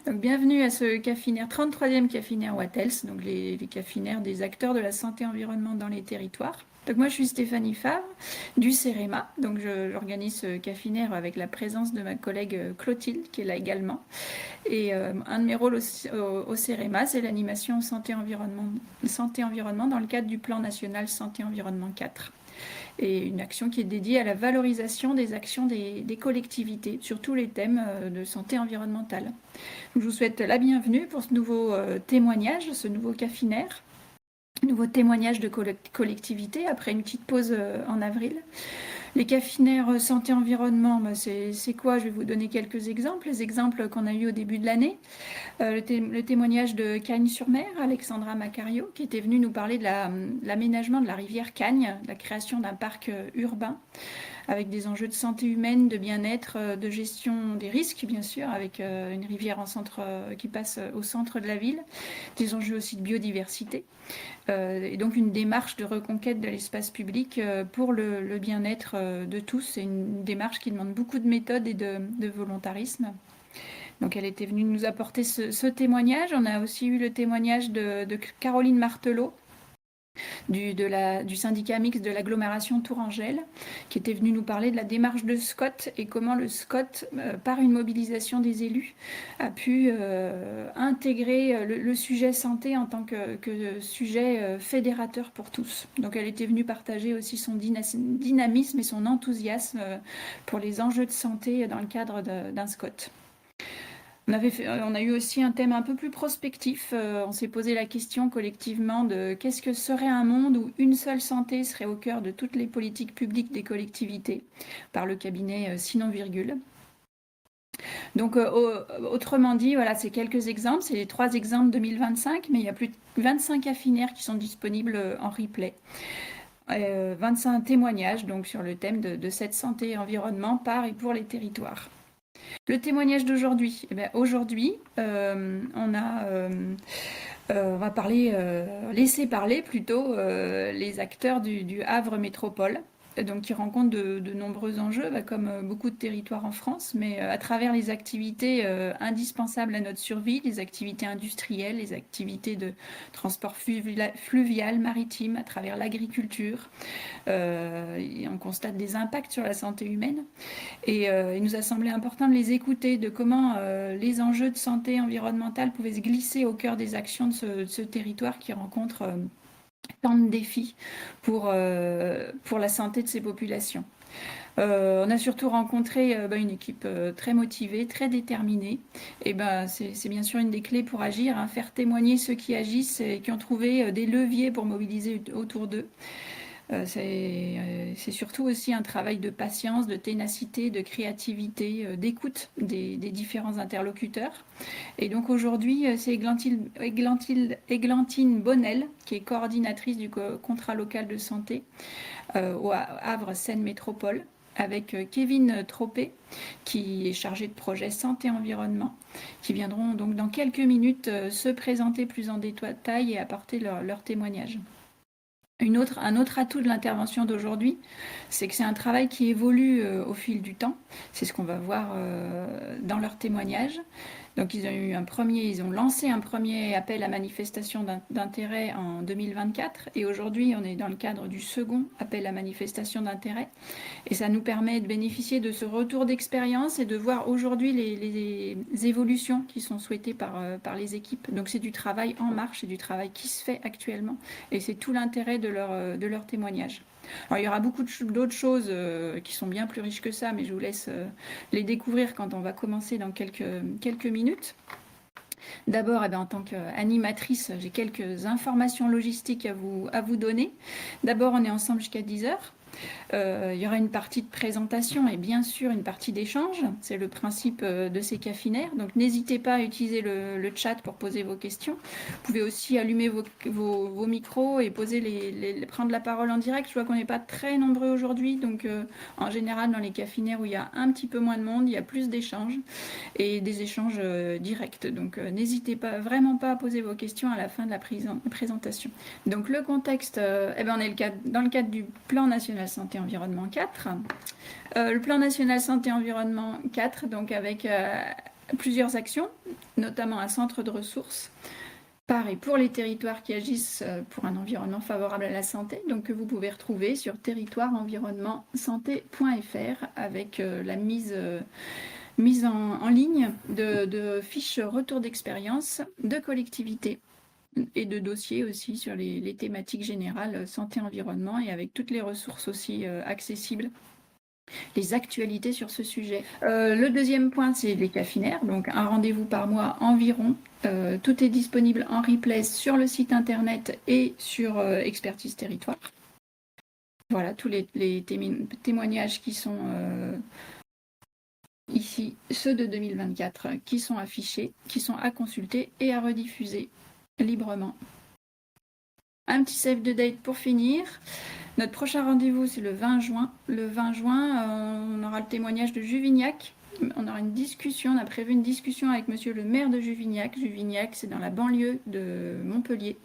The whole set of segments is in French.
Donc, bienvenue à ce CAFINER, 33e CAFINER Wattels, donc les CAFINER des acteurs de la santé-environnement dans les territoires. Donc moi je suis Stéphanie Favre du CEREMA, donc j'organise ce CAFINER avec la présence de ma collègue Clotilde qui est là également. Et un de mes rôles au CEREMA, c'est l'animation santé-environnement dans le cadre du plan national santé-environnement 4 et une action qui est dédiée à la valorisation des actions des collectivités sur tous les thèmes de santé environnementale. Je vous souhaite la bienvenue pour ce nouveau témoignage, ce nouveau CAFINER, nouveau témoignage de collectivité après une petite pause en avril. Les CAFINER santé-environnement, c'est quoi? Je vais vous donner quelques exemples, les exemples qu'on a eus au début de l'année. Le témoignage de Cagnes-sur-Mer, Alexandra Macario, qui était venue nous parler de l'aménagement de la rivière Cagnes, de la création d'un parc urbain, avec des enjeux de santé humaine, de bien-être, de gestion des risques, bien sûr, avec une rivière qui passe au centre de la ville, des enjeux aussi de biodiversité, et donc une démarche de reconquête de l'espace public pour le bien-être de tous. C'est une démarche qui demande beaucoup de méthode et de volontarisme. Donc elle était venue nous apporter ce témoignage. On a aussi eu le témoignage de Caroline Martelot, du syndicat mixte de l'agglomération Tourangelle, qui était venu nous parler de la démarche de Scott et comment le Scott, par une mobilisation des élus, a pu intégrer le sujet santé en tant que sujet fédérateur pour tous. Donc elle était venue partager aussi son dynamisme et son enthousiasme pour les enjeux de santé dans le cadre d'un Scott. On a eu aussi un thème un peu plus prospectif. On s'est posé la question collectivement de qu'est-ce que serait un monde où une seule santé serait au cœur de toutes les politiques publiques des collectivités, par le cabinet Sinon Virgule. Donc, autrement dit, voilà, c'est quelques exemples. C'est les 3 exemples 2025, mais il y a plus de 25 affinaires qui sont disponibles en replay. 25 témoignages donc, sur le thème de cette santé et environnement par et pour les territoires. Le témoignage d'aujourd'hui. Eh bien, aujourd'hui, on va laisser parler plutôt les acteurs du Havre Métropole, donc qui rencontrent de nombreux enjeux, comme beaucoup de territoires en France, mais à travers les activités indispensables à notre survie, les activités industrielles, les activités de transport fluvial, maritime, à travers l'agriculture. On constate des impacts sur la santé humaine. Et il nous a semblé important de les écouter, de comment les enjeux de santé environnementale pouvaient se glisser au cœur des actions de ce territoire qui rencontre tant de défis pour la santé de ces populations. On a surtout rencontré une équipe très motivée, très déterminée. Et c'est bien sûr une des clés pour agir, hein, faire témoigner ceux qui agissent et qui ont trouvé des leviers pour mobiliser autour d'eux. C'est surtout aussi un travail de patience, de ténacité, de créativité, d'écoute des différents interlocuteurs. Et donc aujourd'hui, c'est Églantine Bonnel, qui est coordinatrice du contrat local de santé au Havre Seine Métropole, avec Kevin Tropé, qui est chargé de projet santé-environnement, qui viendront donc dans quelques minutes se présenter plus en détail et apporter leur témoignage. Un autre atout de l'intervention d'aujourd'hui, c'est que c'est un travail qui évolue au fil du temps. C'est ce qu'on va voir dans leur témoignage. Donc ils ont lancé un premier appel à manifestation d'intérêt en 2024 et aujourd'hui on est dans le cadre du second appel à manifestation d'intérêt et ça nous permet de bénéficier de ce retour d'expérience et de voir aujourd'hui les évolutions qui sont souhaitées par les équipes. Donc c'est du travail en marche, c'est du travail qui se fait actuellement et c'est tout l'intérêt de leur témoignage. Alors, il y aura beaucoup d'autres choses qui sont bien plus riches que ça, mais je vous laisse les découvrir quand on va commencer dans quelques minutes. D'abord, en tant qu'animatrice, j'ai quelques informations logistiques à vous donner. D'abord, on est ensemble jusqu'à 10h. Il y aura une partie de présentation et bien sûr une partie d'échange. C'est le principe de ces CAFINER. Donc n'hésitez pas à utiliser le chat pour poser vos questions. Vous pouvez aussi allumer vos micros et prendre la parole en direct. Je vois qu'on n'est pas très nombreux aujourd'hui. Donc en général, dans les CAFINER où il y a un petit peu moins de monde, il y a plus d'échanges et des échanges directs. Donc n'hésitez vraiment pas à poser vos questions à la fin de la présentation. Donc le contexte, on est dans le cadre du plan national santé-environnement 4. Le plan national santé-environnement 4, donc avec plusieurs actions, notamment un centre de ressources par et pour les territoires qui agissent pour un environnement favorable à la santé, donc que vous pouvez retrouver sur territoire-environnement-santé.fr avec la mise en ligne de fiches retour d'expérience de collectivités et de dossiers aussi sur les thématiques générales santé-environnement et avec toutes les ressources aussi accessibles, les actualités sur ce sujet. Le deuxième point, c'est les CAFINER, donc un rendez-vous par mois environ. Tout est disponible en replay sur le site internet et sur Expertise Territoire. Voilà, tous les témoignages qui sont ici, ceux de 2024, qui sont affichés, qui sont à consulter et à rediffuser librement. Un petit save the date pour finir. Notre prochain rendez-vous, c'est le 20 juin. Le 20 juin, on aura le témoignage de Juvignac. On aura une discussion, on a prévu une discussion avec monsieur le maire de Juvignac. Juvignac, c'est dans la banlieue de Montpellier,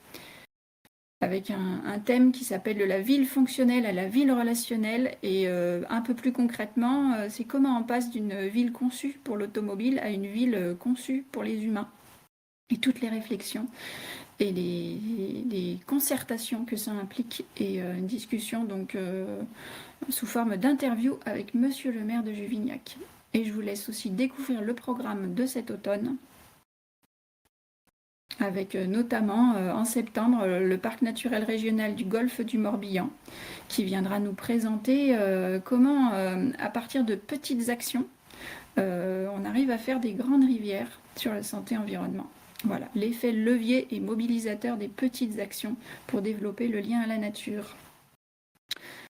avec un thème qui s'appelle de la ville fonctionnelle à la ville relationnelle. Et un peu plus concrètement, c'est comment on passe d'une ville conçue pour l'automobile à une ville conçue pour les humains. Et toutes les réflexions et les concertations que ça implique, et une discussion donc sous forme d'interview avec monsieur le maire de Juvignac. Et je vous laisse aussi découvrir le programme de cet automne, avec notamment en septembre le parc naturel régional du golfe du Morbihan, qui viendra nous présenter comment, à partir de petites actions, on arrive à faire des grandes rivières sur la santé-environnement. Voilà, l'effet levier et mobilisateur des petites actions pour développer le lien à la nature.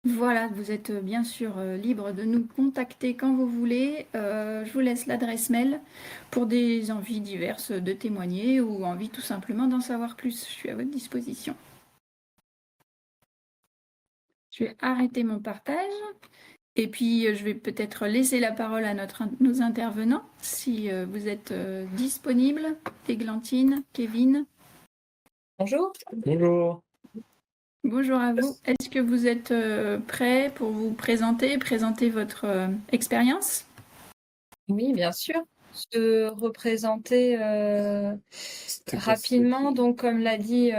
Voilà, vous êtes bien sûr libre de nous contacter quand vous voulez. Je vous laisse l'adresse mail pour des envies diverses de témoigner ou envie tout simplement d'en savoir plus. Je suis à votre disposition. Je vais arrêter mon partage. Et puis, je vais peut-être laisser la parole à nos intervenants, si vous êtes disponibles. Églantine, Kevin. Bonjour. Bonjour. Bonjour à vous. Est-ce que vous êtes prêts pour vous présenter votre expérience? Oui, bien sûr. Se représenter rapidement. Donc, comme l'a dit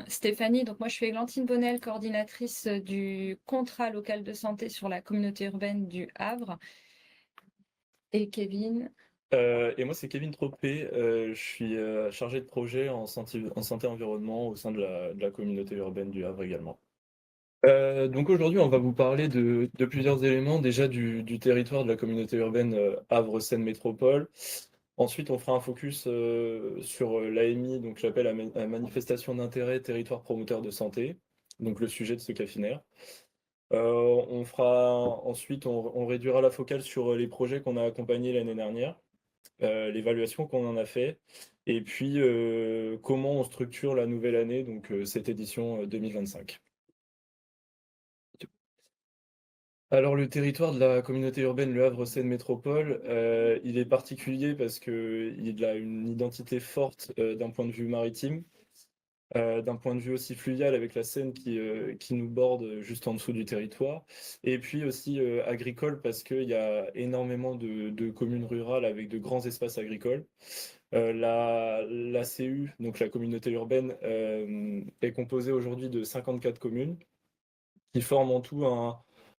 Stéphanie, donc moi je suis Églantine Bonnel, coordinatrice du contrat local de santé sur la communauté urbaine du Havre. Et Kevin. Et moi, c'est Kevin Tropé. Je suis chargé de projet en santé environnement au sein de la communauté urbaine du Havre également. Donc aujourd'hui, on va vous parler de plusieurs éléments. Déjà du territoire de la communauté urbaine Havre-Seine Métropole. Ensuite, on fera un focus sur l'AMI, donc j'appelle la manifestation d'intérêt territoire promoteur de santé, donc le sujet de ce CAFINER. On fera ensuite, on réduira la focale sur les projets qu'on a accompagnés l'année dernière, l'évaluation qu'on en a fait, et puis comment on structure la nouvelle année, donc cette édition 2025. Alors le territoire de la communauté urbaine Le Havre-Seine Métropole, il est particulier parce qu'il a une identité forte d'un point de vue maritime, d'un point de vue aussi fluvial avec la Seine qui nous borde juste en dessous du territoire, et puis aussi agricole parce qu'il y a énormément de communes rurales avec de grands espaces agricoles. La CU, donc la communauté urbaine, est composée aujourd'hui de 54 communes qui forment en tout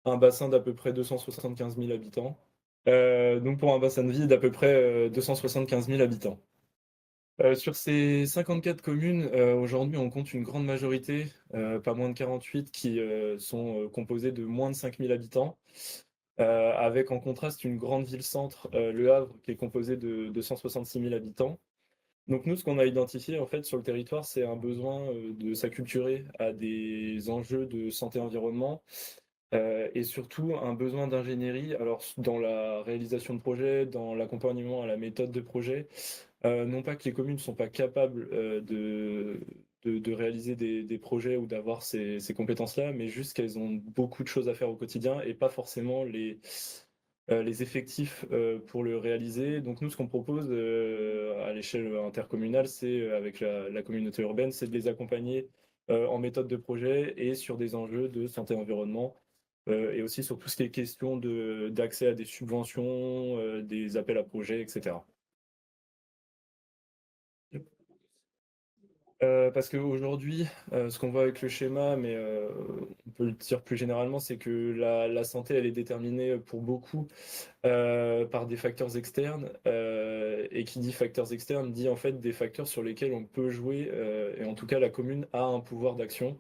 un bassin d'à peu près 275 000 habitants. Donc pour un bassin de vie d'à peu près 275 000 habitants. Sur ces 54 communes, aujourd'hui, on compte une grande majorité, pas moins de 48, qui sont composées de moins de 5 000 habitants, avec en contraste une grande ville-centre, Le Havre, qui est composée de 266 000 habitants. Donc nous, ce qu'on a identifié en fait sur le territoire, c'est un besoin de s'acculturer à des enjeux de santé-environnement, et surtout un besoin d'ingénierie, alors dans la réalisation de projets, dans l'accompagnement à la méthode de projet. Non pas que les communes ne sont pas capables de réaliser des projets ou d'avoir ces compétences-là, mais juste qu'elles ont beaucoup de choses à faire au quotidien et pas forcément les effectifs pour le réaliser. Donc nous, ce qu'on propose à l'échelle intercommunale, c'est avec la communauté urbaine, c'est de les accompagner en méthode de projet et sur des enjeux de santé-environnement. et aussi sur tout ce qui est question d'accès à des subventions, des appels à projets, etc. Parce qu'aujourd'hui, ce qu'on voit avec le schéma, mais on peut le dire plus généralement, c'est que la santé, elle est déterminée pour beaucoup par des facteurs externes. Et qui dit facteurs externes dit en fait des facteurs sur lesquels on peut jouer. Et en tout cas, la commune a un pouvoir d'action.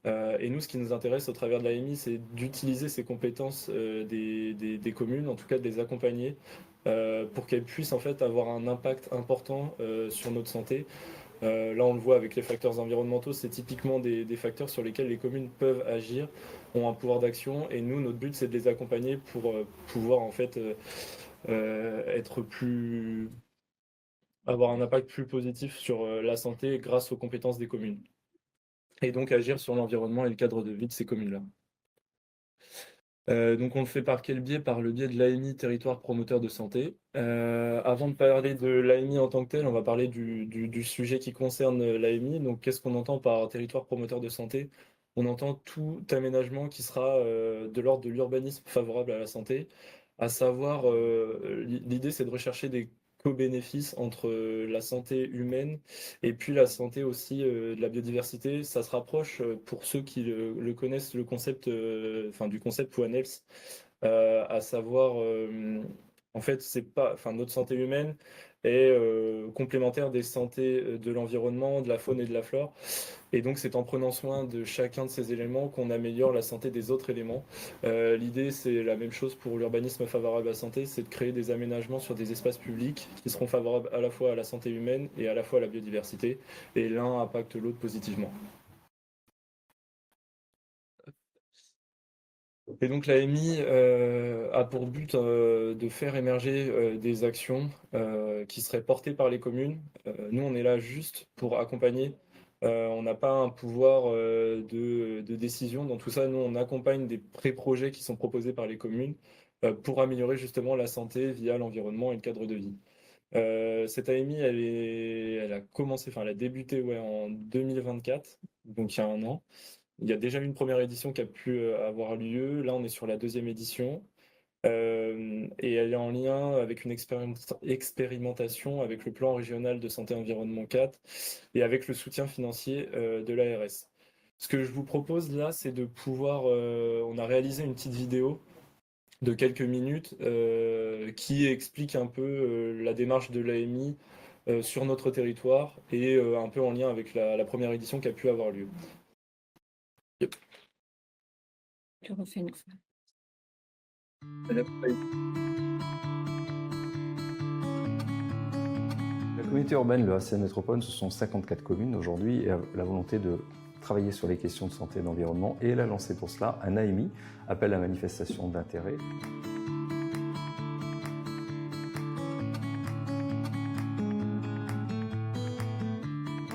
Et nous, ce qui nous intéresse au travers de l'AMI, c'est d'utiliser ces compétences des communes, en tout cas de les accompagner, pour qu'elles puissent en fait avoir un impact important sur notre santé. Là, on le voit avec les facteurs environnementaux, c'est typiquement des facteurs sur lesquels les communes peuvent agir, ont un pouvoir d'action, et nous, notre but, c'est de les accompagner pour pouvoir en fait être avoir un impact plus positif sur la santé grâce aux compétences des communes, et donc agir sur l'environnement et le cadre de vie de ces communes-là. Donc on le fait par quel biais? Par le biais de l'AMI Territoire Promoteur de Santé. Avant de parler de l'AMI en tant que tel, on va parler du sujet qui concerne l'AMI. Donc qu'est-ce qu'on entend par Territoire Promoteur de Santé? On entend tout aménagement qui sera de l'ordre de l'urbanisme favorable à la santé. À savoir, l'idée c'est de rechercher des co-bénéfices entre la santé humaine et puis la santé aussi de la biodiversité. Ça se rapproche, pour ceux qui le connaissent, le concept, du concept One Health, à savoir, en fait, c'est pas, notre santé humaine est complémentaire des santé de l'environnement, de la faune et de la flore. Et donc, c'est en prenant soin de chacun de ces éléments qu'on améliore la santé des autres éléments. L'idée, c'est la même chose pour l'urbanisme favorable à la santé, c'est de créer des aménagements sur des espaces publics qui seront favorables à la fois à la santé humaine et à la fois à la biodiversité. Et l'un impacte l'autre positivement. Et donc l'AMI a pour but de faire émerger des actions qui seraient portées par les communes. Nous, on est là juste pour accompagner. On n'a pas un pouvoir de décision dans tout ça. Nous, on accompagne des pré-projets qui sont proposés par les communes pour améliorer justement la santé via l'environnement et le cadre de vie. Cette AMI, elle a commencé, elle a débuté en 2024, donc il y a un an. Il y a déjà eu une première édition qui a pu avoir lieu. Là, on est sur la deuxième édition. Et elle est en lien avec une expérimentation avec le plan régional de santé environnement 4 et avec le soutien financier de l'ARS. Ce que je vous propose là, c'est de pouvoir... on a réalisé une petite vidéo de quelques minutes qui explique un peu la démarche de l'AMI sur notre territoire et un peu en lien avec la première édition qui a pu avoir lieu. Yep. Tu refais une fois. La communauté urbaine, le ACN Métropole, ce sont 54 communes aujourd'hui et a la volonté de travailler sur les questions de santé et d'environnement, et elle a lancé pour cela un AMI, appel à manifestation d'intérêt.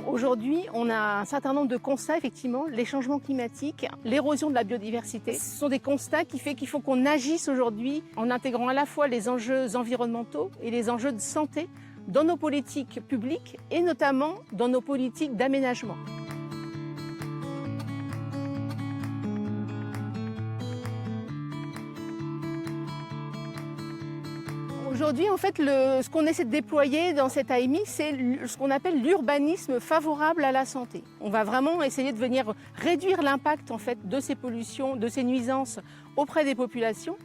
Aujourd'hui, on a un certain nombre de constats, effectivement, les changements climatiques, l'érosion de la biodiversité. Ce sont des constats qui font qu'il faut qu'on agisse aujourd'hui en intégrant à la fois les enjeux environnementaux et les enjeux de santé dans nos politiques publiques et notamment dans nos politiques d'aménagement. Aujourd'hui, en fait, ce qu'on essaie de déployer dans cette AMI, c'est ce qu'on appelle l'urbanisme favorable à la santé. On va vraiment essayer de venir réduire l'impact en fait, de ces pollutions, de ces nuisances auprès des populations.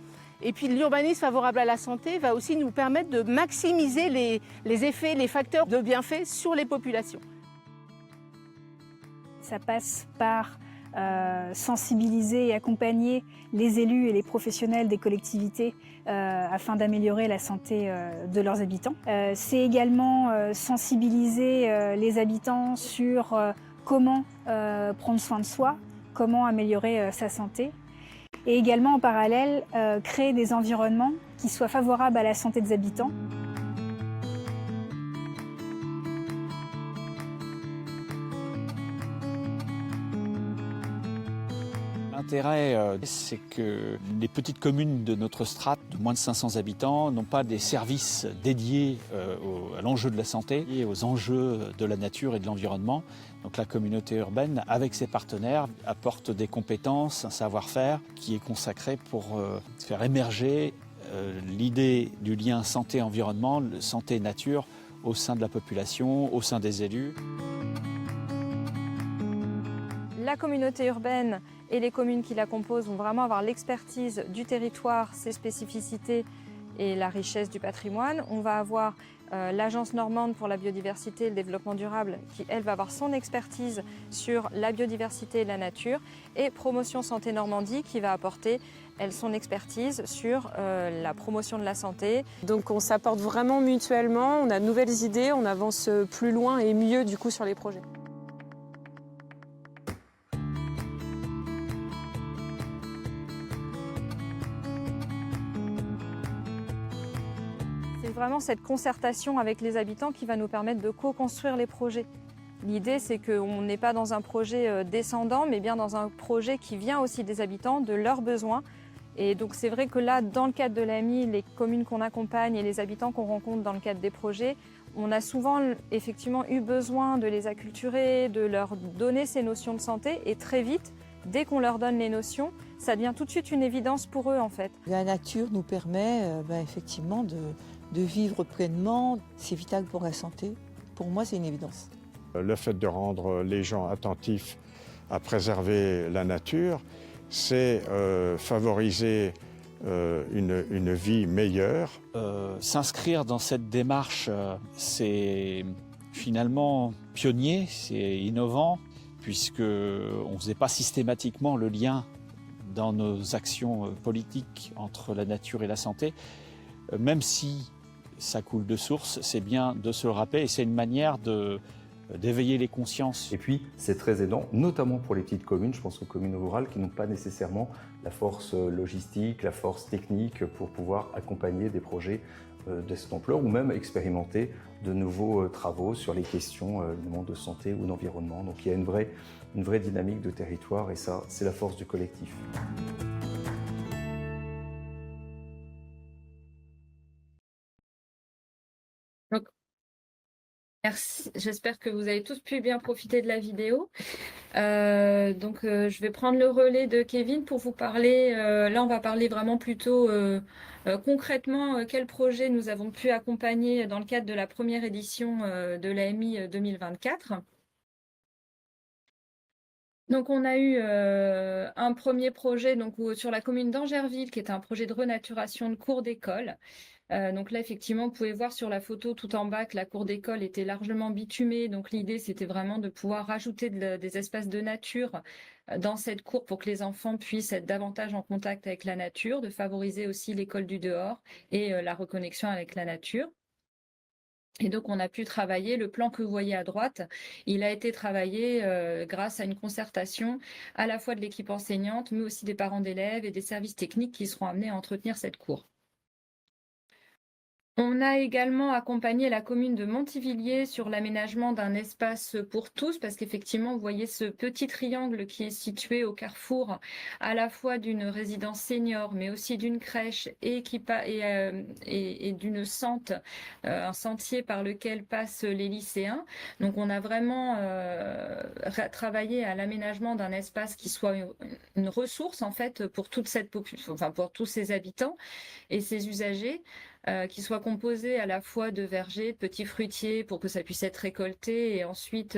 Et puis l'urbanisme favorable à la santé va aussi nous permettre de maximiser les effets, les facteurs de bienfaits sur les populations. Ça passe par sensibiliser et accompagner les élus et les professionnels des collectivités afin d'améliorer la santé de leurs habitants. C'est également sensibiliser les habitants sur comment prendre soin de soi, comment améliorer sa santé. Et également en parallèle, créer des environnements qui soient favorables à la santé des habitants. L'intérêt, c'est que les petites communes de notre strate de moins de 500 habitants n'ont pas des services dédiés à l'enjeu de la santé et aux enjeux de la nature et de l'environnement. Donc la communauté urbaine, avec ses partenaires, apporte des compétences, un savoir-faire qui est consacré pour faire émerger l'idée du lien santé-environnement, santé-nature au sein de la population, au sein des élus. La communauté urbaine et les communes qui la composent vont vraiment avoir l'expertise du territoire, ses spécificités et la richesse du patrimoine. On va avoir l'Agence normande pour la biodiversité et le développement durable qui, elle, va avoir son expertise sur la biodiversité et la nature. Et Promotion Santé Normandie qui va apporter, elle, son expertise sur la promotion de la santé. Donc on s'apporte vraiment mutuellement, on a de nouvelles idées, on avance plus loin et mieux du coup sur les projets. C'est vraiment cette concertation avec les habitants qui va nous permettre de co-construire les projets. L'idée, c'est qu'on n'est pas dans un projet descendant, mais bien dans un projet qui vient aussi des habitants, de leurs besoins. Et donc c'est vrai que là, dans le cadre de l'AMI, les communes qu'on accompagne et les habitants qu'on rencontre dans le cadre des projets, on a souvent effectivement eu besoin de les acculturer, de leur donner ces notions de santé. Et très vite, dès qu'on leur donne les notions, ça devient tout de suite une évidence pour eux en fait. La nature nous permet effectivement de vivre pleinement. C'est vital pour la santé. Pour moi, c'est une évidence. Le fait de rendre les gens attentifs à préserver la nature, c'est favoriser une vie meilleure. S'inscrire dans cette démarche, c'est finalement pionnier, c'est innovant, puisqu'on ne faisait pas systématiquement le lien dans nos actions politiques entre la nature et la santé. Même si ça coule de source, c'est bien de se le rappeler et c'est une manière d'éveiller les consciences. Et puis, c'est très aidant, notamment pour les petites communes, je pense aux communes rurales qui n'ont pas nécessairement la force logistique, la force technique pour pouvoir accompagner des projets de cette ampleur ou même expérimenter de nouveaux travaux sur les questions de santé ou d'environnement. Donc il y a une vraie dynamique de territoire et ça, c'est la force du collectif. Merci. J'espère que vous avez tous pu bien profiter de la vidéo. Je vais prendre le relais de Kevin pour vous parler. Là, on va parler vraiment plutôt concrètement quel projet nous avons pu accompagner dans le cadre de la première édition de l'AMI 2024. Donc, on a eu un premier projet sur la commune d'Angerville, qui est un projet de renaturation de cours d'école. Donc là, effectivement, vous pouvez voir sur la photo tout en bas que la cour d'école était largement bitumée. Donc l'idée, c'était vraiment de pouvoir rajouter des espaces de nature dans cette cour pour que les enfants puissent être davantage en contact avec la nature, de favoriser aussi l'école du dehors et la reconnexion avec la nature. Et donc, on a pu travailler, le plan que vous voyez à droite, il a été travaillé grâce à une concertation à la fois de l'équipe enseignante, mais aussi des parents d'élèves et des services techniques qui seront amenés à entretenir cette cour. On a également accompagné la commune de Montivilliers sur l'aménagement d'un espace pour tous, parce qu'effectivement, vous voyez ce petit triangle qui est situé au carrefour à la fois d'une résidence senior, mais aussi d'une crèche et d'une sente, un sentier par lequel passent les lycéens. Donc, on a vraiment travaillé à l'aménagement d'un espace qui soit une ressource en fait pour toute cette population, enfin pour tous ces habitants et ces usagers. Qui soit composé à la fois de vergers, de petits fruitiers pour que ça puisse être récolté et ensuite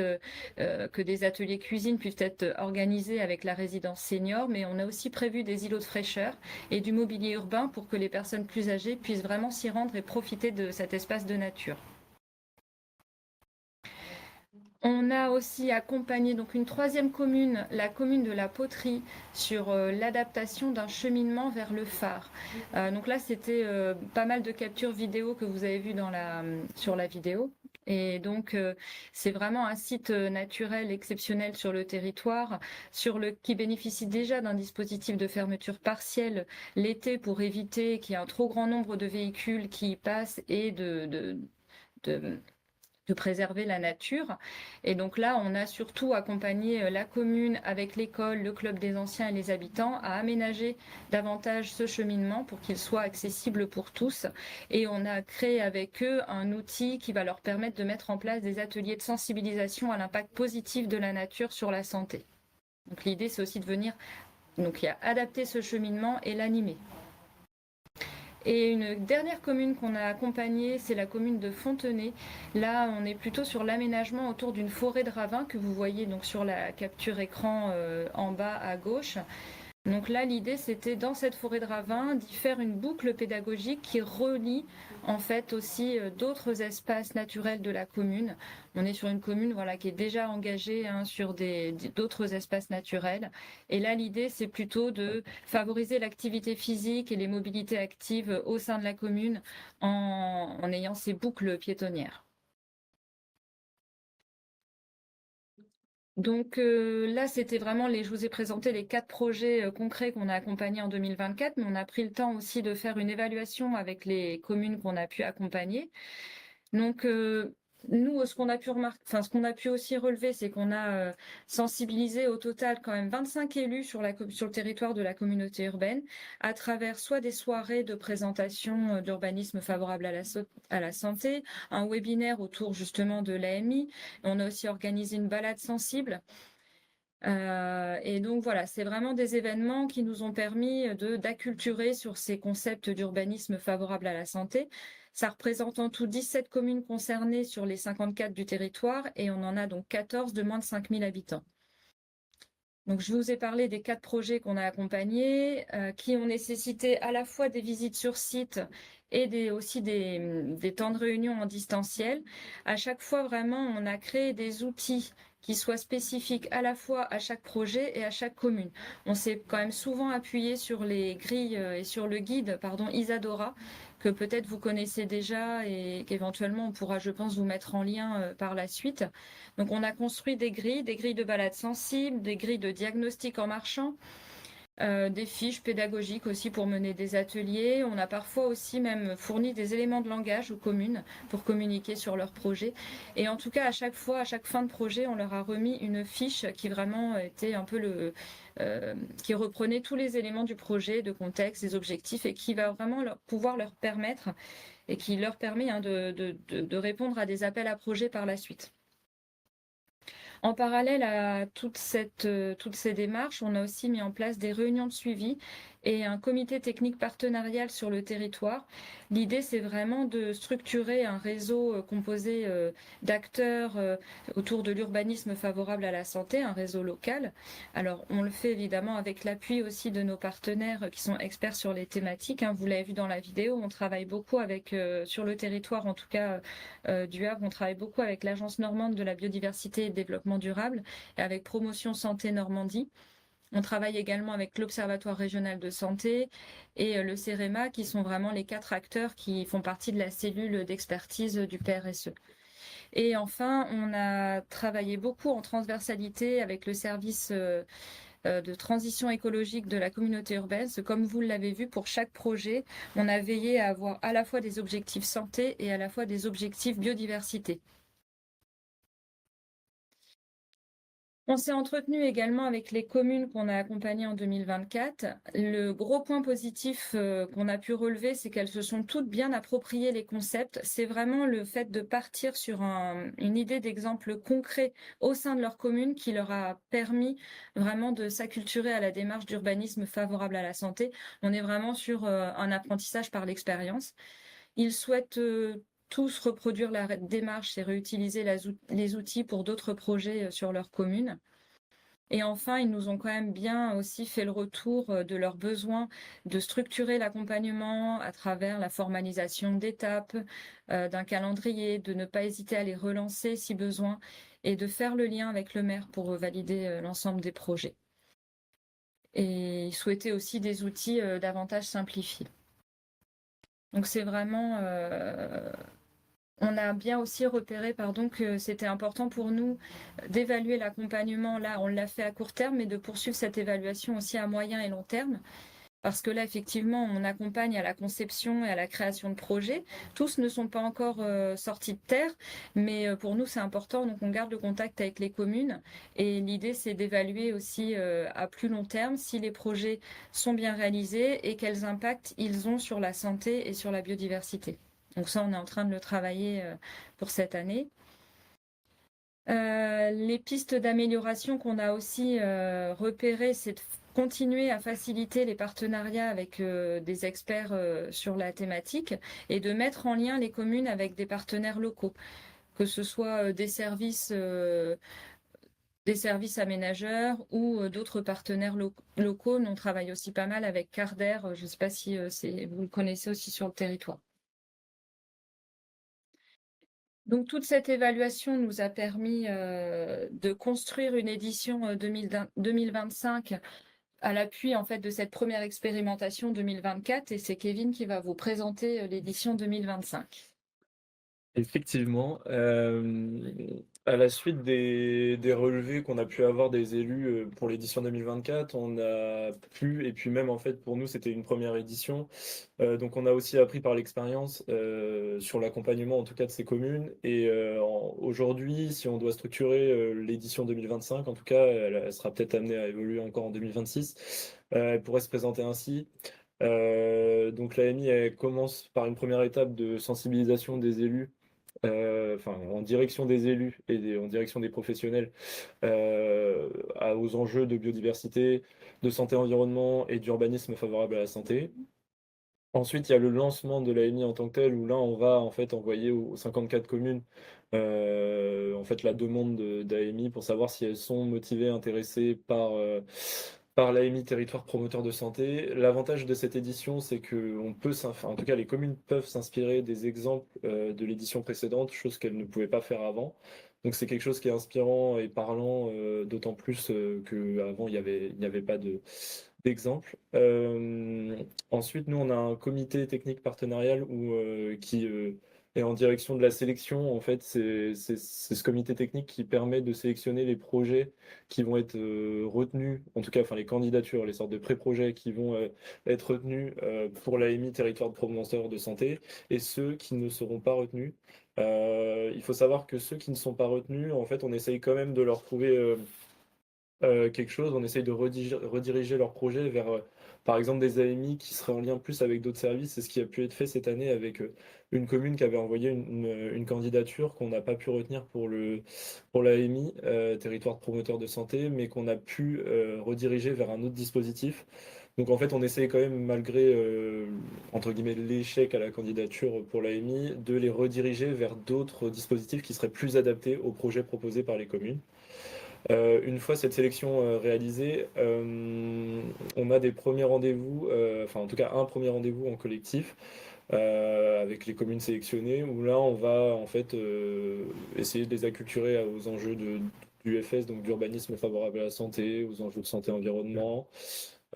que des ateliers cuisine puissent être organisés avec la résidence senior. Mais on a aussi prévu des îlots de fraîcheur et du mobilier urbain pour que les personnes plus âgées puissent vraiment s'y rendre et profiter de cet espace de nature. On a aussi accompagné donc une troisième commune, la commune de la Poterie, sur l'adaptation d'un cheminement vers le phare. Donc là, c'était pas mal de captures vidéo que vous avez vues sur la vidéo. Et donc, c'est vraiment un site naturel exceptionnel sur le territoire, qui bénéficie déjà d'un dispositif de fermeture partielle l'été pour éviter qu'il y ait un trop grand nombre de véhicules qui y passent et de préserver la nature. Et donc là, on a surtout accompagné la commune avec l'école, le club des anciens et les habitants à aménager davantage ce cheminement pour qu'il soit accessible pour tous. Et on a créé avec eux un outil qui va leur permettre de mettre en place des ateliers de sensibilisation à l'impact positif de la nature sur la santé. Donc l'idée, c'est aussi de venir adapter ce cheminement et l'animer. Et une dernière commune qu'on a accompagnée, c'est la commune de Fontenay. Là, on est plutôt sur l'aménagement autour d'une forêt de ravins que vous voyez donc sur la capture écran en bas à gauche. Donc là, l'idée, c'était dans cette forêt de ravins d'y faire une boucle pédagogique qui relie en fait aussi d'autres espaces naturels de la commune. On est sur une commune qui est déjà engagée sur d'autres espaces naturels. Et là, l'idée, c'est plutôt de favoriser l'activité physique et les mobilités actives au sein de la commune en ayant ces boucles piétonnières. Donc là, c'était vraiment je vous ai présenté les 4 projets concrets qu'on a accompagnés en 2024, mais on a pris le temps aussi de faire une évaluation avec les communes qu'on a pu accompagner. Donc nous, ce qu'on a pu aussi relever, c'est qu'on a sensibilisé au total quand même 25 élus sur le territoire de la communauté urbaine à travers soit des soirées de présentation d'urbanisme favorable à la santé, un webinaire autour justement de l'AMI. On a aussi organisé une balade sensible. Et donc voilà, c'est vraiment des événements qui nous ont permis d'acculturer sur ces concepts d'urbanisme favorable à la santé. Ça représente en tout 17 communes concernées sur les 54 du territoire et on en a donc 14 de moins de 5000 habitants. Donc je vous ai parlé des 4 projets qu'on a accompagnés qui ont nécessité à la fois des visites sur site et aussi des temps de réunion en distanciel. À chaque fois, vraiment, on a créé des outils qui soient spécifiques à la fois à chaque projet et à chaque commune. On s'est quand même souvent appuyé sur les grilles et sur le guide, Isadora, que peut-être vous connaissez déjà et qu'éventuellement on pourra, je pense, vous mettre en lien par la suite. Donc on a construit des grilles de balade sensible, des grilles de diagnostic en marchant, des fiches pédagogiques aussi pour mener des ateliers. On a parfois aussi même fourni des éléments de langage aux communes pour communiquer sur leurs projets. Et en tout cas, à chaque fin de projet, on leur a remis une fiche qui vraiment était un peu qui reprenait tous les éléments du projet, de contexte, des objectifs et qui va vraiment pouvoir leur permettre et qui leur permet de répondre à des appels à projets par la suite. En parallèle à toutes ces démarches, on a aussi mis en place des réunions de suivi et un comité technique partenarial sur le territoire. L'idée, c'est vraiment de structurer un réseau composé d'acteurs autour de l'urbanisme favorable à la santé, un réseau local. Alors, on le fait évidemment avec l'appui aussi de nos partenaires qui sont experts sur les thématiques. Vous l'avez vu dans la vidéo, on travaille beaucoup sur le territoire, en tout cas du Havre, on travaille beaucoup avec l'Agence normande de la biodiversité et de développement durable et avec Promotion Santé Normandie. On travaille également avec l'Observatoire régional de santé et le CEREMA, qui sont vraiment les 4 acteurs qui font partie de la cellule d'expertise du PRSE. Et enfin, on a travaillé beaucoup en transversalité avec le service de transition écologique de la communauté urbaine. Comme vous l'avez vu, pour chaque projet, on a veillé à avoir à la fois des objectifs santé et à la fois des objectifs biodiversité. On s'est entretenu également avec les communes qu'on a accompagnées en 2024. Le gros point positif qu'on a pu relever, c'est qu'elles se sont toutes bien appropriées les concepts. C'est vraiment le fait de partir sur une idée d'exemple concret au sein de leur commune qui leur a permis vraiment de s'acculturer à la démarche d'urbanisme favorable à la santé. On est vraiment sur un apprentissage par l'expérience. Ils souhaitent tous reproduire la démarche et réutiliser les outils pour d'autres projets sur leur commune. Et enfin, ils nous ont quand même bien aussi fait le retour de leur besoin de structurer l'accompagnement à travers la formalisation d'étapes, d'un calendrier, de ne pas hésiter à les relancer si besoin et de faire le lien avec le maire pour valider l'ensemble des projets. Et ils souhaitaient aussi des outils davantage simplifiés. Donc c'est vraiment... On a bien aussi repéré que c'était important pour nous d'évaluer l'accompagnement. Là, on l'a fait à court terme, mais de poursuivre cette évaluation aussi à moyen et long terme. parce que là, effectivement, on accompagne à la conception et à la création de projets. Tous ne sont pas encore sortis de terre, mais pour nous, c'est important. Donc, on garde le contact avec les communes. Et l'idée, c'est d'évaluer aussi à plus long terme si les projets sont bien réalisés et quels impacts ils ont sur la santé et sur la biodiversité. Donc ça, on est en train de le travailler pour cette année. Les pistes d'amélioration qu'on a aussi repérées, c'est de continuer à faciliter les partenariats avec des experts sur la thématique et de mettre en lien les communes avec des partenaires locaux, que ce soit des services aménageurs ou d'autres partenaires locaux. Nous, on travaille aussi pas mal avec Carder, je ne sais pas si vous le connaissez aussi sur le territoire. Donc toute cette évaluation nous a permis de construire une édition 2025 à l'appui en fait de cette première expérimentation 2024 et c'est Kevin qui va vous présenter l'édition 2025. Effectivement, à la suite des relevés qu'on a pu avoir des élus pour l'édition 2024, on a pu, et puis même en fait pour nous c'était une première édition, donc on a aussi appris par l'expérience sur l'accompagnement en tout cas de ces communes. Et aujourd'hui, si on doit structurer l'édition 2025, en tout cas, elle sera peut-être amenée à évoluer encore en 2026, elle pourrait se présenter ainsi. Donc l'AMI elle commence par une première étape de sensibilisation des élus, en direction des élus et en direction des professionnels aux enjeux de biodiversité, de santé environnement et d'urbanisme favorable à la santé. Ensuite, il y a le lancement de l'AMI en tant que tel, où là, on va en fait envoyer aux 54 communes en fait la demande d'AMI pour savoir si elles sont motivées, intéressées par l'AMI Territoire Promoteur de Santé. L'avantage de cette édition, c'est que en tout cas, les communes peuvent s'inspirer des exemples de l'édition précédente, chose qu'elles ne pouvaient pas faire avant. Donc c'est quelque chose qui est inspirant et parlant, d'autant plus qu'avant, il n'y avait pas d'exemple. Ensuite, nous, on a un comité technique partenarial qui est en direction de la sélection. En fait, c'est ce comité technique qui permet de sélectionner les projets qui vont être retenus, en tout cas, enfin les candidatures, les sortes de pré-projets qui vont être retenus pour l'AMI Territoire de Promoteur de Santé, et ceux qui ne seront pas retenus. Il faut savoir que ceux qui ne sont pas retenus, en fait, on essaye quand même de leur trouver quelque chose. On essaye de rediriger leur projet vers, par exemple, des AMI qui seraient en lien plus avec d'autres services. C'est ce qui a pu être fait cette année avec une commune qui avait envoyé une candidature qu'on n'a pas pu retenir pour l'AMI, Territoire de Promoteur de Santé, mais qu'on a pu rediriger vers un autre dispositif. Donc en fait, on essaye quand même, malgré entre guillemets l'échec à la candidature pour l'AMI, de les rediriger vers d'autres dispositifs qui seraient plus adaptés aux projets proposés par les communes. Une fois cette sélection réalisée, on a des premiers rendez-vous, enfin en tout cas un premier rendez-vous en collectif avec les communes sélectionnées, où là on va en fait essayer de les acculturer aux enjeux du FS, donc d'urbanisme favorable à la santé, aux enjeux de santé-environnement.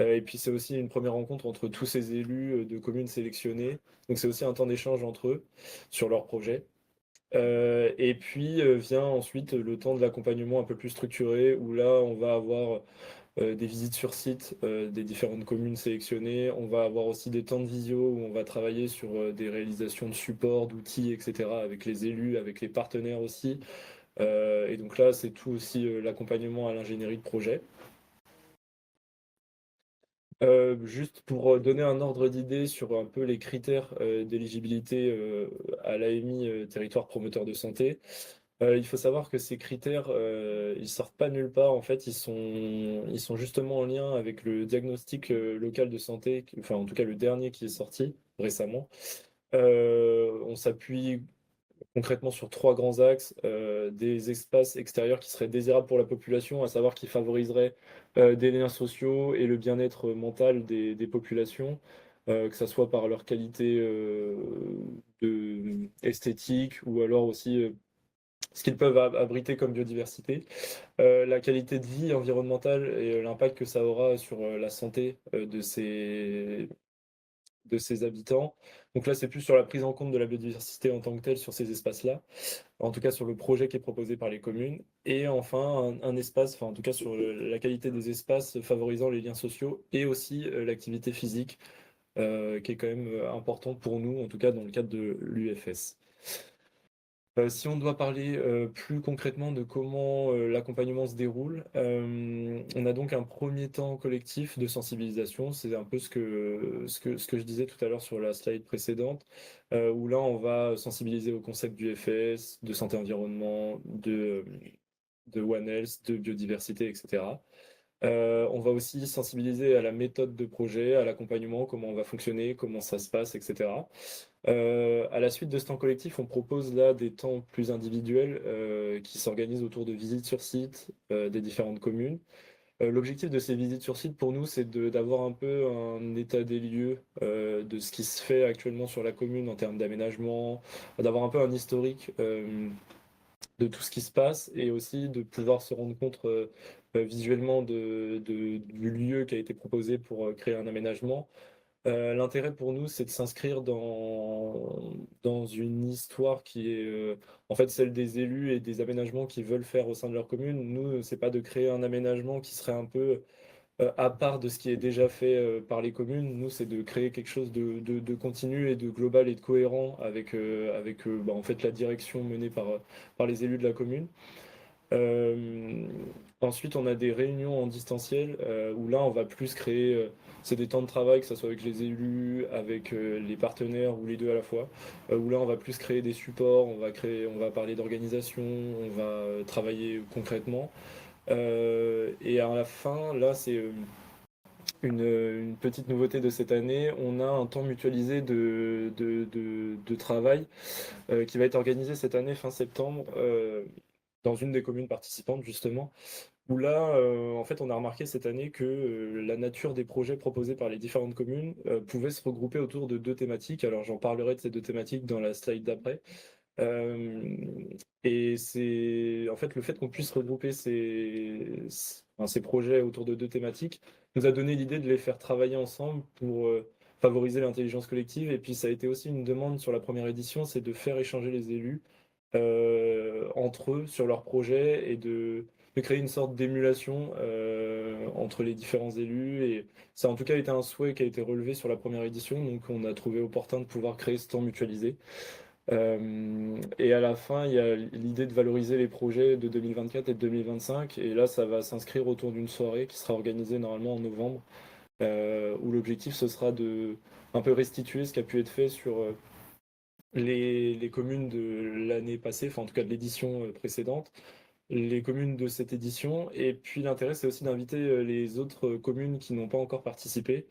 Et puis c'est aussi une première rencontre entre tous ces élus de communes sélectionnées, donc c'est aussi un temps d'échange entre eux sur leurs projets. Et puis vient ensuite le temps de l'accompagnement un peu plus structuré, où là on va avoir des visites sur site des différentes communes sélectionnées. On va avoir aussi des temps de visio où on va travailler sur des réalisations de supports, d'outils, etc. avec les élus, avec les partenaires aussi. Et donc là c'est tout aussi l'accompagnement à l'ingénierie de projet. Juste pour donner un ordre d'idée sur un peu les critères d'éligibilité à l'AMI Territoire Promoteur de Santé, il faut savoir que ces critères, ils sortent pas nulle part. En fait, ils sont justement en lien avec le diagnostic local de santé, enfin en tout cas le dernier qui est sorti récemment. On s'appuie concrètement sur 3 grands axes, des espaces extérieurs qui seraient désirables pour la population, à savoir qui favoriseraient des liens sociaux et le bien-être mental des populations, que ça soit par leur qualité esthétique ou alors aussi ce qu'ils peuvent abriter comme biodiversité, la qualité de vie environnementale et l'impact que ça aura sur la santé de ses habitants. Donc là, c'est plus sur la prise en compte de la biodiversité en tant que telle sur ces espaces-là, en tout cas sur le projet qui est proposé par les communes. Et enfin, un espace, enfin en tout cas sur la qualité des espaces favorisant les liens sociaux et aussi l'activité physique, qui est quand même important pour nous, en tout cas dans le cadre de l'UFS. Si on doit parler plus concrètement de comment l'accompagnement se déroule, on a donc un premier temps collectif de sensibilisation. C'est un peu ce que je disais tout à l'heure sur la slide précédente, où là on va sensibiliser au concept du FS, de santé environnement, de One Health, de biodiversité, etc. On va aussi sensibiliser à la méthode de projet, à l'accompagnement, comment on va fonctionner, comment ça se passe, etc. À la suite de ce temps collectif, on propose là des temps plus individuels qui s'organisent autour de visites sur site des différentes communes. L'objectif de ces visites sur site pour nous, c'est d'avoir un peu un état des lieux de ce qui se fait actuellement sur la commune en termes d'aménagement, d'avoir un peu un historique de tout ce qui se passe et aussi de pouvoir se rendre compte visuellement du lieu qui a été proposé pour créer un aménagement. L'intérêt pour nous, c'est de s'inscrire dans une histoire qui est en fait celle des élus et des aménagements qu'ils veulent faire au sein de leur commune. Nous, c'est pas de créer un aménagement qui serait un peu à part de ce qui est déjà fait par les communes. Nous, c'est de créer quelque chose de continu et de global et de cohérent avec, en fait, la direction menée par les élus de la commune. Ensuite, on a des réunions en distanciel où là, on va plus créer, c'est des temps de travail, que ce soit avec les élus, avec les partenaires ou les deux à la fois, où là, on va plus créer des supports, on va parler d'organisation, on va travailler concrètement. Et à la fin, là, c'est une petite nouveauté de cette année. On a un temps mutualisé de travail qui va être organisé cette année, fin septembre, dans une des communes participantes, justement, où là, en fait, on a remarqué cette année que la nature des projets proposés par les différentes communes pouvait se regrouper autour de deux thématiques. Alors, j'en parlerai de ces deux thématiques dans la slide d'après. Et c'est en fait le fait qu'on puisse regrouper ces projets autour de deux thématiques nous a donné l'idée de les faire travailler ensemble pour favoriser l'intelligence collective. Et puis ça a été aussi une demande sur la première édition, c'est de faire échanger les élus entre eux sur leurs projets et de créer une sorte d'émulation entre les différents élus. Et ça a en tout cas été un souhait qui a été relevé sur la première édition, donc on a trouvé opportun de pouvoir créer ce temps mutualisé. Et à la fin, il y a l'idée de valoriser les projets de 2024 et de 2025. Et là, ça va s'inscrire autour d'une soirée qui sera organisée normalement en novembre, où l'objectif, ce sera de un peu restituer ce qui a pu être fait sur les communes de l'année passée, enfin en tout cas de l'édition précédente, les communes de cette édition. Et puis l'intérêt, c'est aussi d'inviter les autres communes qui n'ont pas encore participé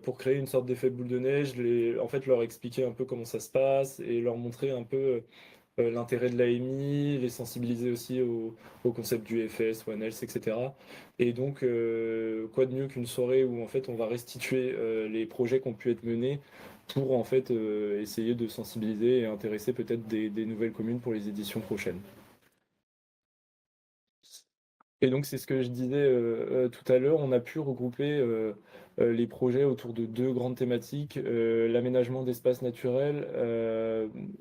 pour créer une sorte d'effet boule de neige, en fait leur expliquer un peu comment ça se passe et leur montrer un peu l'intérêt de l'AMI, les sensibiliser aussi au concept du FS, One Health, etc. Et donc, quoi de mieux qu'une soirée où en fait on va restituer les projets qui ont pu être menés pour en fait essayer de sensibiliser et intéresser peut-être des nouvelles communes pour les éditions prochaines. Et donc, c'est ce que je disais tout à l'heure, on a pu regrouper les projets autour de deux grandes thématiques, l'aménagement d'espaces naturels.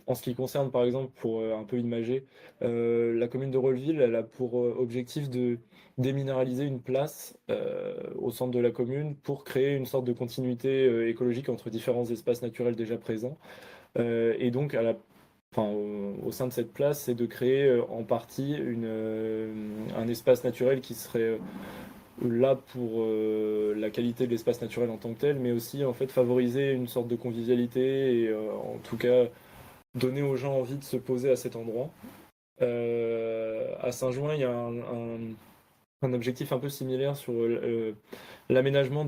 En ce qui concerne, par exemple, pour un peu imager, la commune de Rolleville, elle a pour objectif de déminéraliser une place au centre de la commune pour créer une sorte de continuité écologique entre différents espaces naturels déjà présents. Et donc, au sein de cette place, c'est de créer en partie un espace naturel qui serait là pour la qualité de l'espace naturel en tant que tel, mais aussi en fait favoriser une sorte de convivialité et en tout cas donner aux gens envie de se poser à cet endroit. À Saint-Jouin, il y a un objectif un peu similaire sur l'aménagement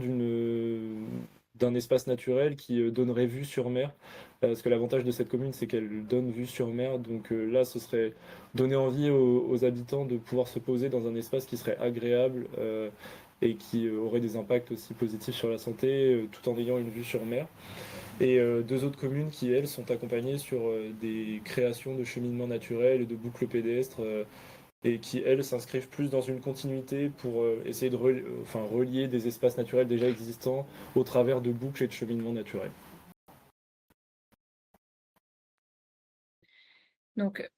d'un espace naturel qui donnerait vue sur mer. Parce que l'avantage de cette commune, c'est qu'elle donne vue sur mer. Donc là, ce serait donner envie aux habitants de pouvoir se poser dans un espace qui serait agréable et qui aurait des impacts aussi positifs sur la santé, tout en ayant une vue sur mer. Et deux autres communes qui, elles, sont accompagnées sur des créations de cheminements naturels et de boucles pédestres et qui, elles, s'inscrivent plus dans une continuité pour essayer de relier des espaces naturels déjà existants au travers de boucles et de cheminements naturels. Donc,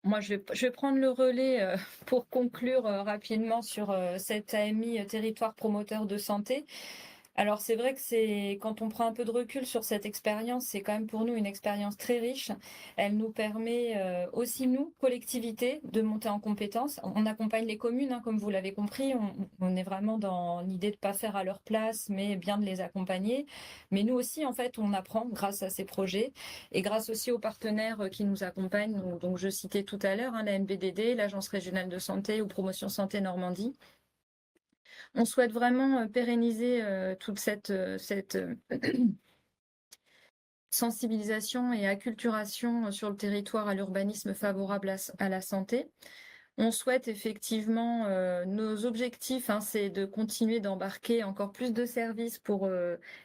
moi, je vais prendre le relais pour conclure rapidement sur cette AMI territoire promoteur de santé. Alors, c'est vrai que quand on prend un peu de recul sur cette expérience, c'est quand même pour nous une expérience très riche. Elle nous permet aussi, nous, collectivités, de monter en compétences. On accompagne les communes, hein, comme vous l'avez compris. On est vraiment dans l'idée de ne pas faire à leur place, mais bien de les accompagner. Mais nous aussi, en fait, on apprend grâce à ces projets et grâce aussi aux partenaires qui nous accompagnent. Donc je citais tout à l'heure, hein, la NBDD, l'Agence régionale de santé ou Promotion Santé Normandie. On souhaite vraiment pérenniser toute cette sensibilisation et acculturation sur le territoire à l'urbanisme favorable à la santé. On souhaite effectivement, nos objectifs, hein, c'est de continuer d'embarquer encore plus de services pour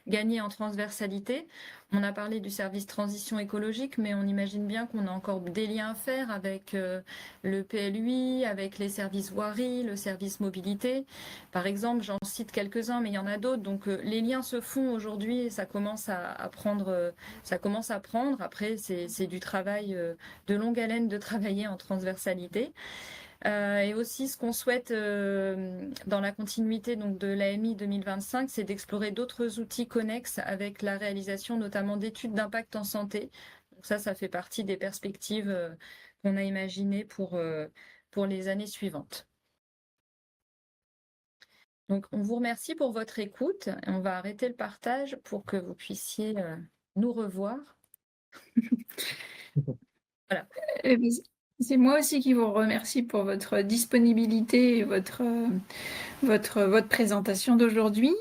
gagner en transversalité. On a parlé du service transition écologique, mais on imagine bien qu'on a encore des liens à faire avec le PLUI, avec les services voirie, le service mobilité. Par exemple, j'en cite quelques-uns, mais il y en a d'autres. Donc les liens se font aujourd'hui et ça commence à prendre. Après, c'est du travail de longue haleine de travailler en transversalité. Et aussi, ce qu'on souhaite dans la continuité donc, de l'AMI 2025, c'est d'explorer d'autres outils connexes avec la réalisation notamment d'études d'impact en santé. Donc ça fait partie des perspectives qu'on a imaginées pour les années suivantes. Donc, on vous remercie pour votre écoute. On va arrêter le partage pour que vous puissiez nous revoir. Voilà. C'est moi aussi qui vous remercie pour votre disponibilité et votre présentation d'aujourd'hui.